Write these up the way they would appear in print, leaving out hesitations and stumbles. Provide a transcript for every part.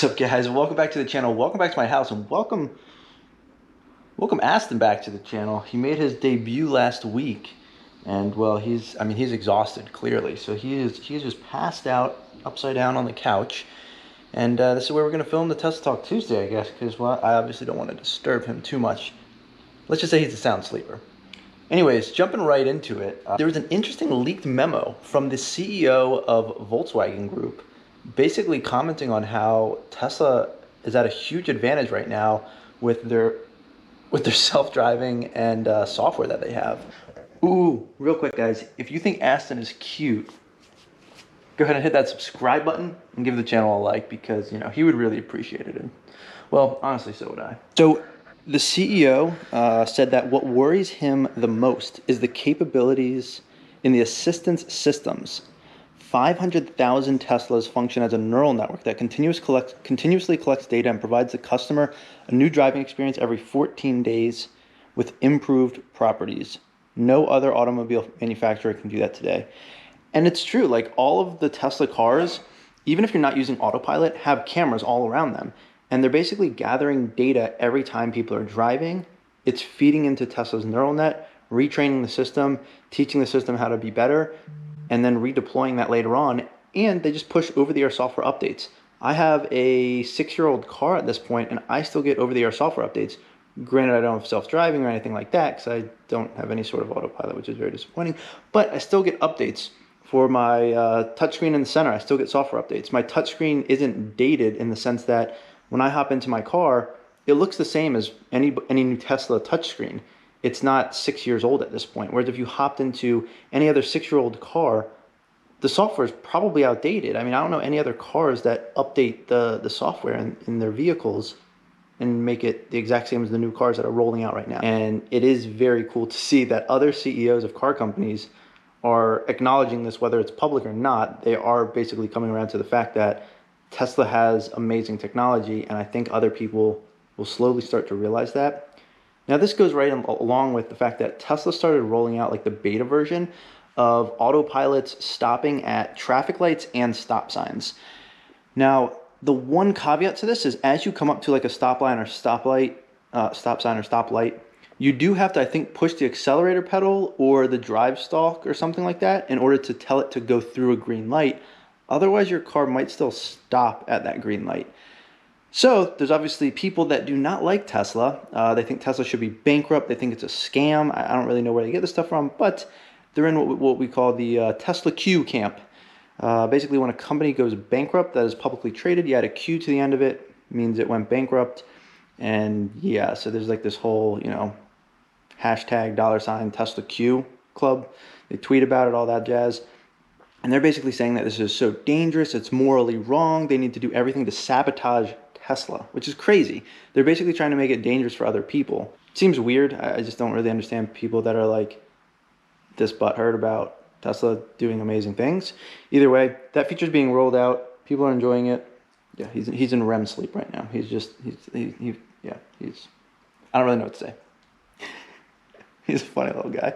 What's up, guys? Welcome back to the channel. Welcome back to my house, and welcome Aston back to the channel. He made his debut last week, and well, he's exhausted clearly. So he's just passed out upside down on the couch, and this is where we're gonna film the Tesla Talk Tuesday, I guess, because well, I obviously don't want to disturb him too much. Let's just say he's a sound sleeper. Anyways, jumping right into it, there was an interesting leaked memo from the CEO of Volkswagen Group, basically commenting on how Tesla is at a huge advantage right now with their self-driving and software that they have. Ooh, real quick, guys, if you think Aston is cute, go ahead and hit that subscribe button and give the channel a like, because he would really appreciate it. And, well, honestly, so would I. So the CEO said that what worries him the most is the capabilities in the assistance systems. 500,000 Teslas function as a neural network that continuously collects data and provides the customer a new driving experience every 14 days with improved properties. No other automobile manufacturer can do that today. And it's true, like all of the Tesla cars, even if you're not using autopilot, have cameras all around them. And they're basically gathering data every time people are driving. It's feeding into Tesla's neural net, retraining the system, teaching the system how to be better, and then redeploying that later on. And they just push over-the-air software updates. I have a 6-year-old car at this point, and I still get over-the-air software updates. Granted, I don't have self-driving or anything like that, because I don't have any sort of autopilot, which is very disappointing. But I still get updates. For my touchscreen in the center, I still get software updates. My touchscreen isn't dated in the sense that when I hop into my car, it looks the same as any new Tesla touchscreen. It's not 6 years old at this point. Whereas if you hopped into any other 6-year-old car, the software is probably outdated. I mean, I don't know any other cars that update the software in their vehicles and make it the exact same as the new cars that are rolling out right now. And it is very cool to see that other CEOs of car companies are acknowledging this, whether it's public or not. They are basically coming around to the fact that Tesla has amazing technology, and I think other people will slowly start to realize that. Now, this goes right along with the fact that Tesla started rolling out like the beta version of autopilots stopping at traffic lights and stop signs. Now, the one caveat to this is as you come up to like a stop sign or stoplight, you do have to, I think, push the accelerator pedal or the drive stalk or something like that in order to tell it to go through a green light. Otherwise, your car might still stop at that green light. So there's obviously people that do not like Tesla. They think Tesla should be bankrupt. They think it's a scam. I don't really know where they get this stuff from, but they're in what we call the Tesla Q camp. Basically, when a company goes bankrupt that is publicly traded, you add a Q to the end of it, means it went bankrupt. And yeah, so there's like this whole, hashtag $ Tesla Q club. They tweet about it, all that jazz. And they're basically saying that this is so dangerous, it's morally wrong, they need to do everything to sabotage Tesla, which is crazy. They're basically trying to make it dangerous for other people. It seems weird. I just don't really understand people that are like this butthurt about Tesla doing amazing things. Either way, that feature's being rolled out. People are enjoying it. Yeah, he's in REM sleep right now. He's I don't really know what to say. He's a funny little guy.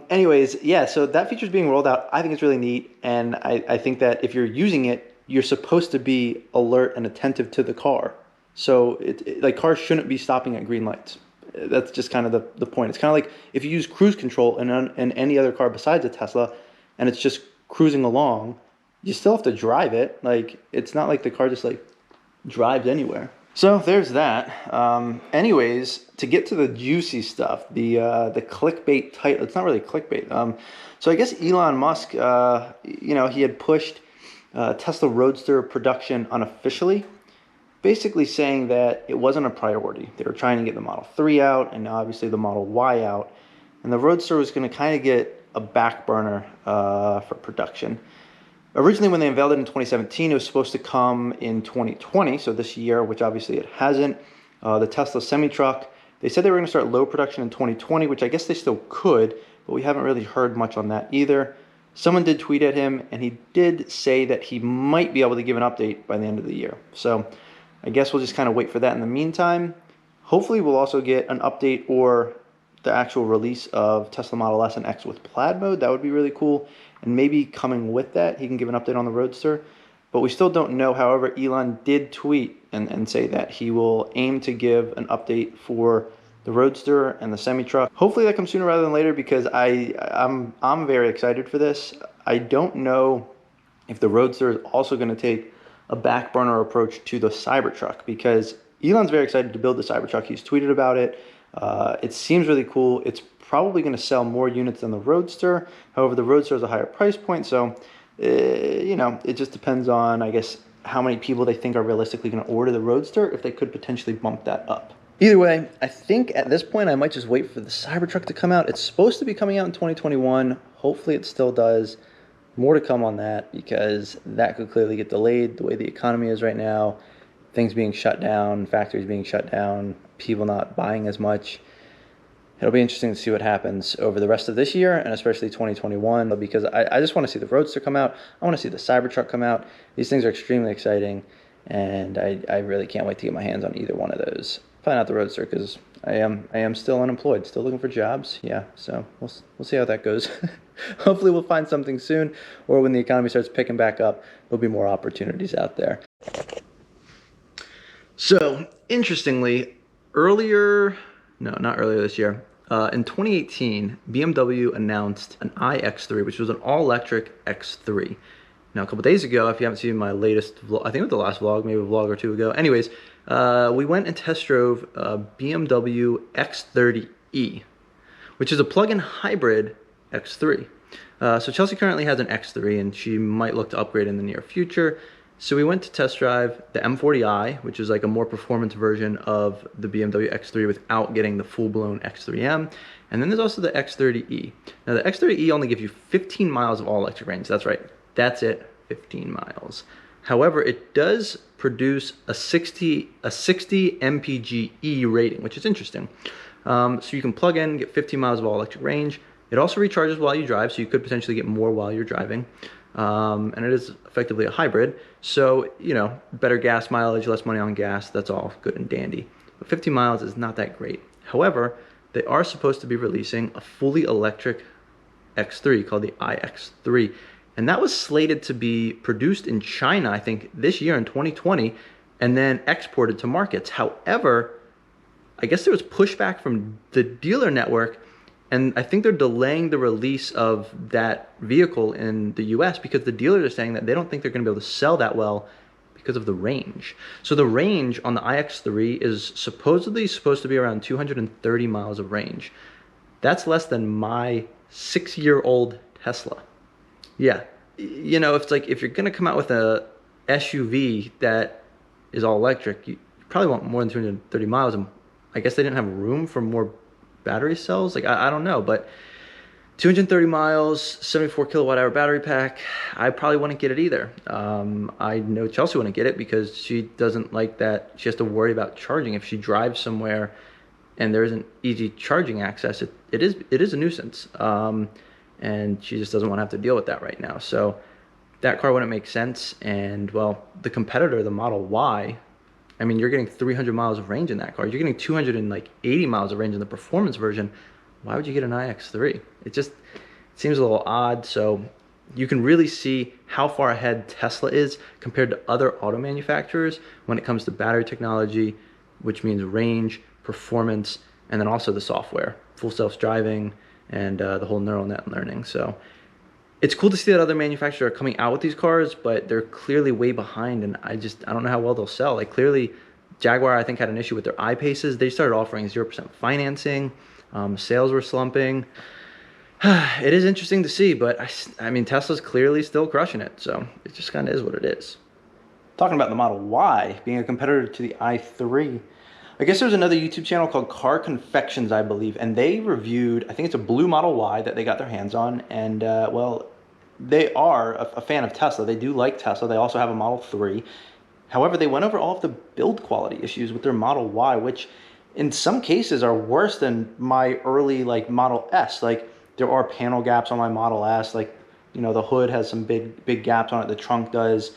Anyways, yeah, so that feature's being rolled out. I think it's really neat, and I think that if you're using it, you're supposed to be alert and attentive to the car. So like cars shouldn't be stopping at green lights. That's just kind of the point. It's kind of like if you use cruise control in any other car besides a Tesla, and it's just cruising along, you still have to drive it. Like, it's not like the car just like drives anywhere. So there's that. Anyways, to get to the juicy stuff, the clickbait title. It's not really clickbait. So I guess Elon Musk, he had pushed Tesla Roadster production unofficially, basically saying that it wasn't a priority. They were trying to get the Model 3 out and obviously the Model Y out, and the Roadster was going to kind of get a back burner for production. Originally, when they unveiled it in 2017, it was supposed to come in 2020, so this year, which obviously it hasn't. The Tesla semi-truck, they said they were going to start low production in 2020, which I guess they still could, but we haven't really heard much on that either. Someone did tweet at him, and he did say that he might be able to give an update by the end of the year. So I guess we'll just kind of wait for that in the meantime. Hopefully, we'll also get an update or the actual release of Tesla Model S and X with Plaid mode. That would be really cool. And maybe coming with that, he can give an update on the Roadster. but we still don't know. However, Elon did tweet and say that he will aim to give an update for the Roadster and the semi-truck. Hopefully that comes sooner rather than later, because I'm very excited for this. I don't know if the Roadster is also going to take a back burner approach to the Cybertruck, because Elon's very excited to build the Cybertruck. He's tweeted about it. It seems really cool. It's probably going to sell more units than the Roadster. However, the Roadster is a higher price point, so you know, it just depends on, I guess, how many people they think are realistically going to order the Roadster, if they could potentially bump that up. Either way, I think at this point I might just wait for the Cybertruck to come out. It's supposed to be coming out in 2021. Hopefully it still does. More to come on that, because that could clearly get delayed the way the economy is right now. Things being shut down, factories being shut down, people not buying as much. It'll be interesting to see what happens over the rest of this year, and especially 2021, because I just want to see the Roadster come out. I want to see the Cybertruck come out. These things are extremely exciting, and I really can't wait to get my hands on either one of those. Probably not the Roadster, because I am still unemployed, still looking for jobs. Yeah, so we'll see how that goes. Hopefully we'll find something soon, or when the economy starts picking back up, there'll be more opportunities out there. So, interestingly, not earlier this year, in 2018, BMW announced an iX3, which was an all-electric X3. Now, a couple days ago, if you haven't seen my latest vlog, I think it was the last vlog, maybe a vlog or two ago. Anyways, we went and test drove a BMW X30e, which is a plug-in hybrid X3. So Chelsea currently has an X3, and she might look to upgrade in the near future. So we went to test drive the M40i, which is like a more performance version of the BMW X3 without getting the full-blown X3M. And then there's also the X30e. Now the X30e only gives you 15 miles of all-electric range. That's right. That's it, 15 miles. However, it does produce a 60 mpge rating, which is interesting. So you can plug in, get 15 miles of all-electric range. It also recharges while you drive, so you could potentially get more while you're driving. And it is effectively a hybrid, so, you know, better gas mileage, less money on gas, that's all good and dandy. But 50 miles is not that great. However, they are supposed to be releasing a fully electric X3 called the iX3, and that was slated to be produced in China, I think, this year in 2020, and then exported to markets. However, I guess there was pushback from the dealer network, and I think they're delaying the release of that vehicle in the US because the dealers are saying that they don't think they're going to be able to sell that well because of the range. So the range on the iX3 is supposedly supposed to be around 230 miles of range. That's less than my 6-year-old Tesla. Yeah, you know, it's like if you're going to come out with a SUV that is all electric, you probably want more than 230 miles. And I guess they didn't have room for more battery cells. Like, I don't know, but 230 miles, 74 kilowatt hour battery pack, I probably wouldn't get it either. I know Chelsea wouldn't get it because she doesn't like that she has to worry about charging. If she drives somewhere and there isn't easy charging access, it is a nuisance. And she just doesn't want to have to deal with that right now. So that car wouldn't make sense. And well, the competitor, the Model Y, I mean, you're getting 300 miles of range in that car. You're getting 280 miles of range in the performance version. Why would you get an iX3? It seems a little odd. So you can really see how far ahead Tesla is compared to other auto manufacturers when it comes to battery technology, which means range, performance, and then also the software, full self-driving, and the whole neural net learning. So it's cool to see that other manufacturers are coming out with these cars, but they're clearly way behind, and I don't know how well they'll sell. Like, clearly, Jaguar, I think, had an issue with their I-Paces. They started offering 0% financing. Sales were slumping. It is interesting to see, but I mean, Tesla's clearly still crushing it, so it just kind of is what it is. Talking about the Model Y being a competitor to the i3, I guess there's another YouTube channel called Car Confections, I believe, and they reviewed, I think it's a blue Model Y that they got their hands on, and well, they are a fan of Tesla. They do like Tesla. They also have a Model 3. However, they went over all of the build quality issues with their Model Y, which in some cases are worse than my early Model S. Like, there are panel gaps on my Model S. Like, you know, the hood has some big gaps on it. The trunk does.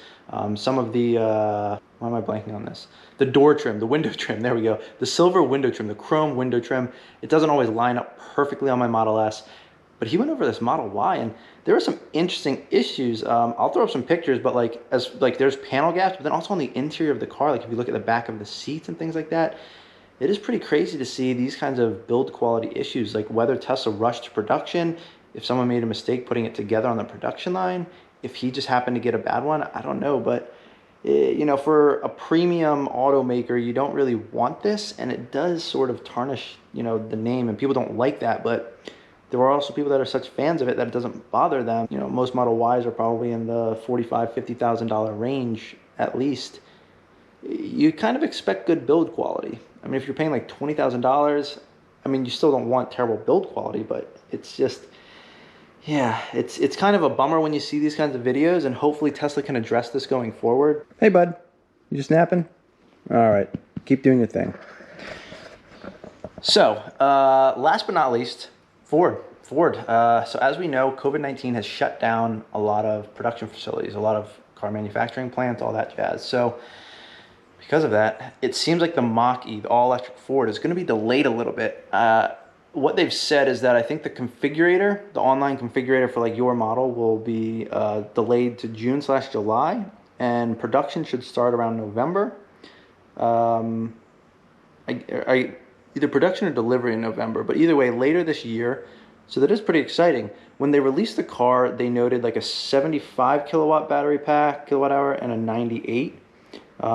Some of the, why am I blanking on this? The door trim, the window trim, there we go. The silver window trim, the chrome window trim, it doesn't always line up perfectly on my Model S. But he went over this Model Y, and there were some interesting issues. I'll throw up some pictures, but like there's panel gaps, but then also on the interior of the car, like if you look at the back of the seats and things like that, it is pretty crazy to see these kinds of build quality issues, like whether Tesla rushed to production, if someone made a mistake putting it together on the production line, if he just happened to get a bad one, I don't know. But you know, for a premium automaker, you don't really want this, and it does sort of tarnish, you know, the name, and people don't like that. But there are also people that are such fans of it that it doesn't bother them. You know, most Model Ys are probably in the $45,000, $50,000 range at least. You kind of expect good build quality. I mean, if you're paying like $20,000, I mean, you still don't want terrible build quality, but it's just, yeah, it's kind of a bummer when you see these kinds of videos, and hopefully Tesla can address this going forward. Hey, bud, you just napping? All right, keep doing your thing. So, last but not least, Ford. So as we know, COVID-19 has shut down a lot of production facilities, a lot of car manufacturing plants, all that jazz. So because of that, it seems like the Mach-E, the all-electric Ford, is going to be delayed a little bit. What they've said is that I think the configurator, the online configurator for like your model, will be delayed to June/July, and production should start around November. Either production or delivery in November, but either way, later this year. So that is pretty exciting. When they released the car, they noted like a 75 kilowatt battery pack, kilowatt hour, and a 98.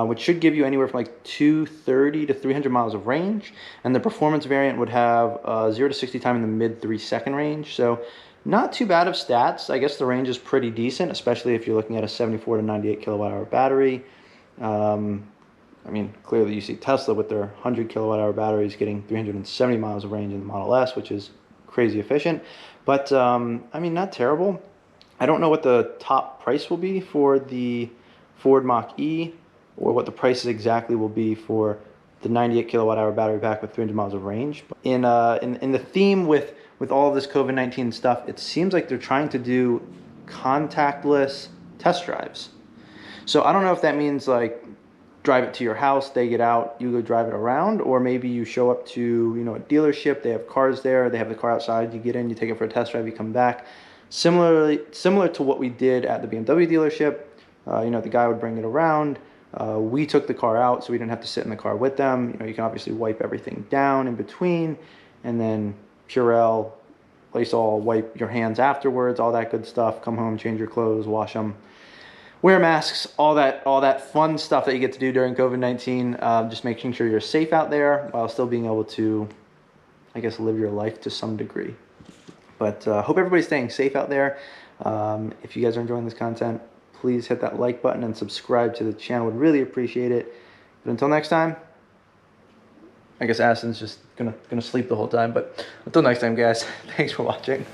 Which should give you anywhere from like 230 to 300 miles of range. And the performance variant would have 0 to 60 time in the mid 3-second range. So not too bad of stats. I guess the range is pretty decent, especially if you're looking at a 74 to 98 kilowatt hour battery. I mean, clearly you see Tesla with their 100 kilowatt hour batteries getting 370 miles of range in the Model S, which is crazy efficient. But I mean, not terrible. I don't know what the top price will be for the Ford Mach-E, or what the prices exactly will be for the 98 kilowatt hour battery pack with 300 miles of range. In the theme with all of this COVID-19 stuff, it seems like they're trying to do contactless test drives. So I don't know if that means like drive it to your house, they get out, you go drive it around, or maybe you show up to, you know, a dealership, they have cars there, they have the car outside, you get in, you take it for a test drive, you come back. Similar to what we did at the BMW dealership. You know, the guy would bring it around. We took the car out, so we didn't have to sit in the car with them. You know, you can obviously wipe everything down in between, and then Purell, Lysol, wipe your hands afterwards, all that good stuff. Come home, change your clothes, wash them, wear masks, all that fun stuff that you get to do during COVID-19. Just making sure you're safe out there while still being able to, I guess, live your life to some degree. But hope everybody's staying safe out there. If you guys are enjoying this content, please hit that like button and subscribe to the channel. Would really appreciate it. But until next time, I guess Aston's just gonna sleep the whole time. But until next time, guys, thanks for watching.